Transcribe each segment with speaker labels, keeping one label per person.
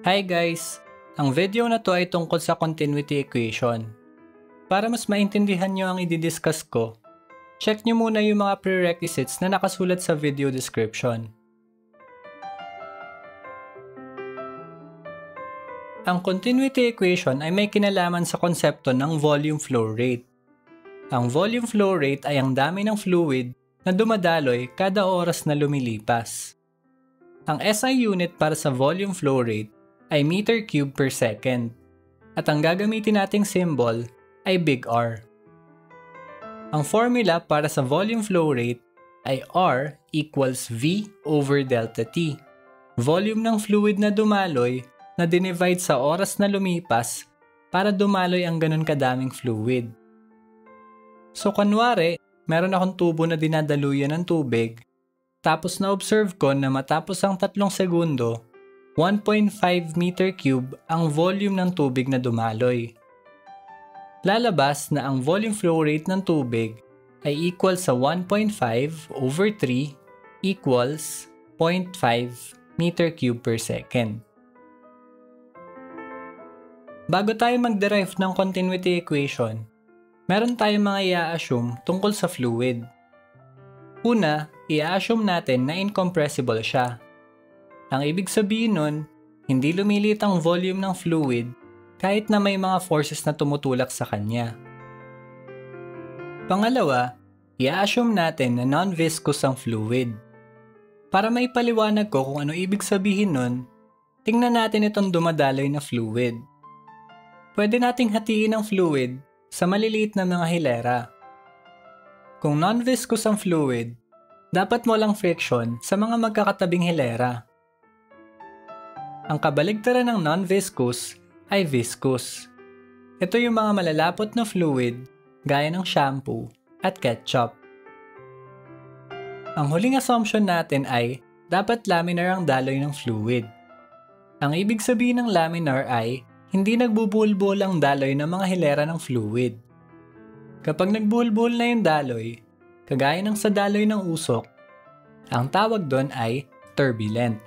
Speaker 1: Hi guys! Ang video na to ay tungkol sa continuity equation. Para mas maintindihan nyo ang i-discuss ko, check nyo muna yung mga prerequisites na nakasulat sa video description. Ang continuity equation ay may kinalaman sa konsepto ng volume flow rate. Ang volume flow rate ay ang dami ng fluid na dumadaloy kada oras na lumilipas. Ang SI unit para sa volume flow rate ay meter cube per second at ang gagamitin nating symbol ay big R. Ang formula para sa volume flow rate ay R equals V over delta T. Volume ng fluid na dumaloy na dinivide sa oras na lumipas para dumaloy ang ganun kadaming fluid. So kunwari, meron akong tubo na dinadaluyan ng tubig, tapos na-observe ko na matapos ang 3 segundo, 1.5 meter cube ang volume ng tubig na dumaloy. Lalabas na ang volume flow rate ng tubig ay equal sa 1.5 over 3 equals 0.5 meter cube per second. Bago tayo mag-derive ng continuity equation, meron tayong mga i-assume tungkol sa fluid. Una, i-assume natin na incompressible siya. Ang ibig sabihin nun, hindi lumilit ang volume ng fluid kahit na may mga forces na tumutulak sa kanya. Pangalawa, i-assume natin na non-viscous ang fluid. Para maipaliwanag ko kung ano ibig sabihin nun, tingnan natin itong dumadaloy na fluid. Pwede nating hatiin ang fluid sa maliliit na mga hilera. Kung non-viscous ang fluid, dapat walang friction sa mga magkakatabing hilera. Ang kabaligtaran ng non-viscous ay viscous. Ito yung mga malalapot na fluid gaya ng shampoo at ketchup. Ang huling assumption natin ay dapat laminar ang daloy ng fluid. Ang ibig sabihin ng laminar ay hindi nagbubulbol ang daloy ng mga hilera ng fluid. Kapag nagbulbol na yung daloy, kagaya ng sa daloy ng usok, ang tawag doon ay turbulent.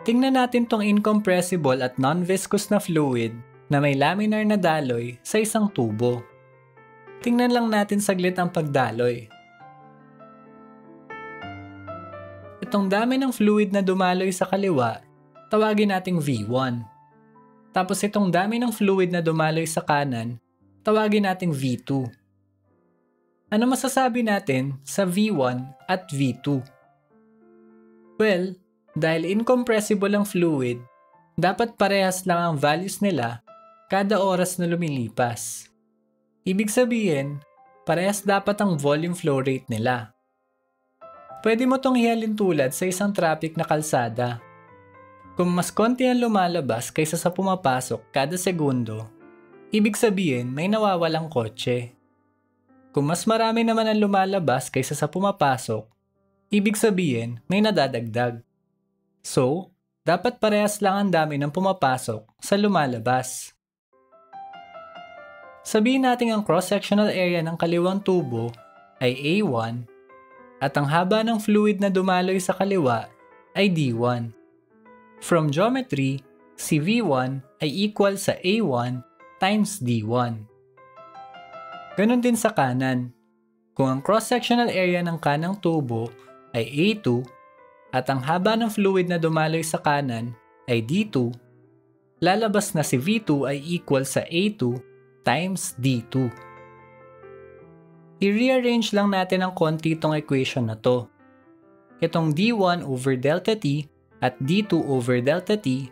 Speaker 1: Tingnan natin tong incompressible at non-viscous na fluid na may laminar na daloy sa isang tubo. Tingnan lang natin saglit ang pagdaloy. Itong dami ng fluid na dumaloy sa kaliwa, tawagin nating V1. Tapos itong dami ng fluid na dumaloy sa kanan, tawagin nating V2. Ano masasabi natin sa V1 at V2? Well, dahil incompressible ang fluid, dapat parehas lang ang values nila kada oras na lumilipas. Ibig sabihin, parehas dapat ang volume flow rate nila. Pwede mo tong ihalin tulad sa isang traffic na kalsada. Kung mas konti ang lumalabas kaysa sa pumapasok kada segundo, ibig sabihin may nawawalang kotse. Kung mas marami naman ang lumalabas kaysa sa pumapasok, ibig sabihin may nadadagdag. So, dapat parehas lang ang dami ng pumapasok sa lumalabas. Sabihin natin ang cross-sectional area ng kaliwang tubo ay A1 at ang haba ng fluid na dumaloy sa kaliwa ay D1. From geometry, si V1 ay equal sa A1 times D1. Ganon din sa kanan. Kung ang cross-sectional area ng kanang tubo ay A2 at ang haba ng fluid na dumaloy sa kanan ay D2, lalabas na si V2 ay equal sa A2 times D2. I-rearrange lang natin ng konti itong equation na to. Itong D1 over delta T at D2 over delta T,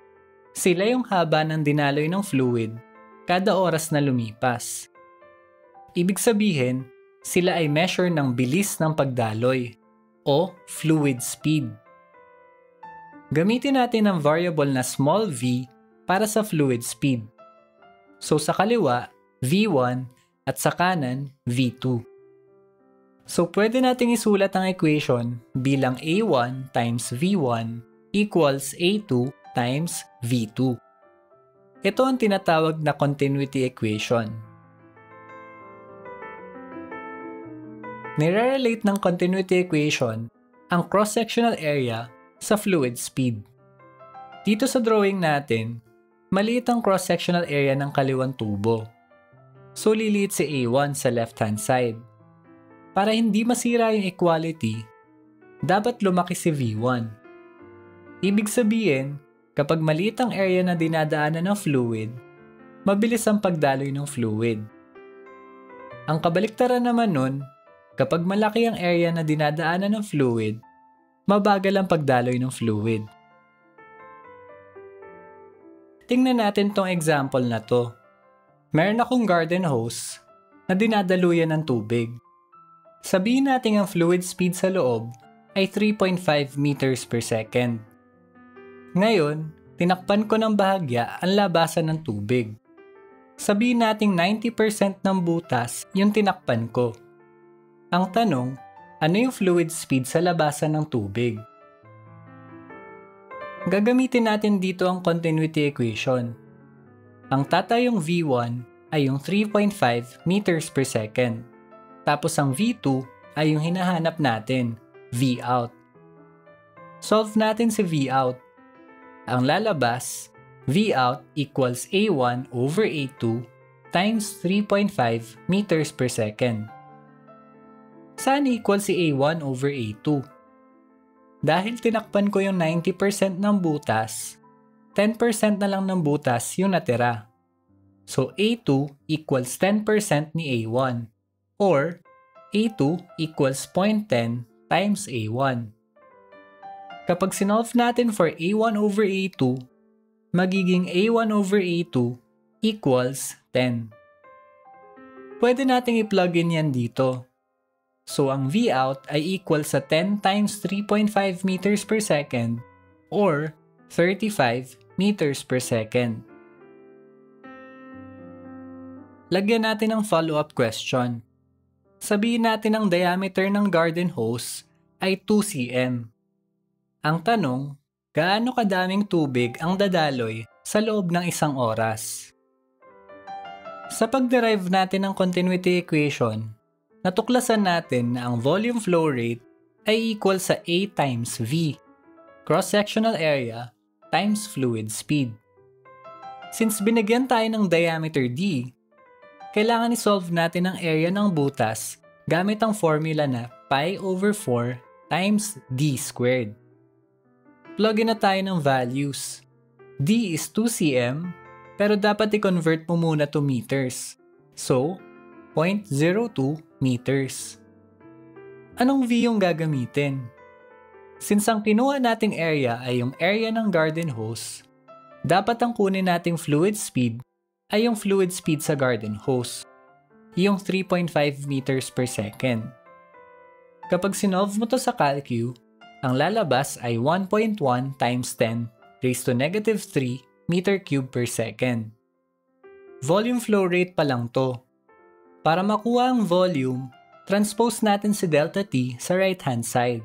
Speaker 1: sila yung haba ng dinaloy ng fluid kada oras na lumipas. Ibig sabihin, sila ay measure ng bilis ng pagdaloy o fluid speed. Gamitin natin ang variable na small v para sa fluid speed. So sa kaliwa, V1 at sa kanan, V2. So pwede nating isulat ang equation bilang A1 times V1 equals A2 times V2. Ito ang tinatawag na continuity equation. Nire-relate ng continuity equation ang cross-sectional area sa fluid speed. Dito sa drawing natin, maliit ang cross-sectional area ng kaliwang tubo. So liliit si A1 sa left-hand side. Para hindi masira yung equality, dapat lumaki si V1. Ibig sabihin, kapag maliit ang area na dinadaanan ng fluid, mabilis ang pagdaloy ng fluid. Ang kabaliktaran naman nun, kapag malaki ang area na dinadaanan ng fluid, mabagal ang pagdaloy ng fluid. Tingnan natin tong example na to. Meron akong garden hose na dinadaluyan ng tubig. Sabihin natin ang fluid speed sa loob ay 3.5 meters per second. Ngayon, tinakpan ko ng bahagya ang labasan ng tubig. Sabihin natin 90% ng butas yung tinakpan ko. Ang tanong, ano yung fluid speed sa labasan ng tubig? Gagamitin natin dito ang continuity equation. Ang tatayong V1 ay yung 3.5 meters per second. Tapos ang V2 ay yung hinahanap natin, Vout. Solve natin si Vout. Ang lalabas, Vout equals A1 over A2 times 3.5 meters per second. Saan equal si A1 over A2? Dahil tinakpan ko yung 90% ng butas, 10% na lang ng butas yung natira. So A2 equals 10% ni A1 or A2 equals 0.10 times A1. Kapag sinolve natin for A1 over A2, magiging A1 over A2 equals 10. Pwede nating i-plug in yan dito. So ang Vout ay equal sa 10 times 3.5 meters per second or 35 meters per second. Lagyan natin ng follow-up question. Sabihin natin ang diameter ng garden hose ay 2 cm. Ang tanong, gaano kadaming tubig ang dadaloy sa loob ng isang oras? Sa pag-derive natin ng continuity equation, natuklasan natin na ang volume flow rate ay equal sa A times V, cross-sectional area, times fluid speed. Since binigyan tayo ng diameter D, kailangan isolve natin ang area ng butas gamit ang formula na pi over 4 times D squared. Plug in na tayo ng values. D is 2 cm, pero dapat i-convert mo muna to meters. So, 0.02 meters. Anong V yung gagamitin? Since ang kinuha nating area ay yung area ng garden hose, dapat ang kunin nating fluid speed ay yung fluid speed sa garden hose, yung 3.5 meters per second. Kapag sinolve mo to sa calcu, ang lalabas ay 1.1 times 10 raised to negative 3 meter cube per second. Volume flow rate pa lang to. Para makuha ang volume, transpose natin si delta T sa right-hand side.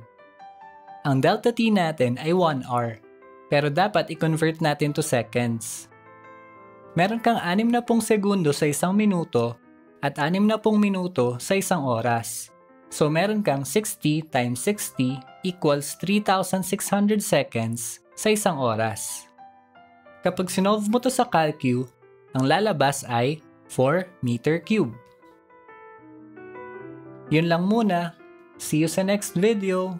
Speaker 1: Ang delta T natin ay 1 hour, pero dapat i-convert natin to seconds. Meron kang 60 segundo sa isang minuto at 60 minuto sa isang oras. So meron kang 60 times 60 equals 3,600 seconds sa isang oras. Kapag sinolve mo to sa calcu, ang lalabas ay 4 meter cube. Yun lang muna. See you sa next video.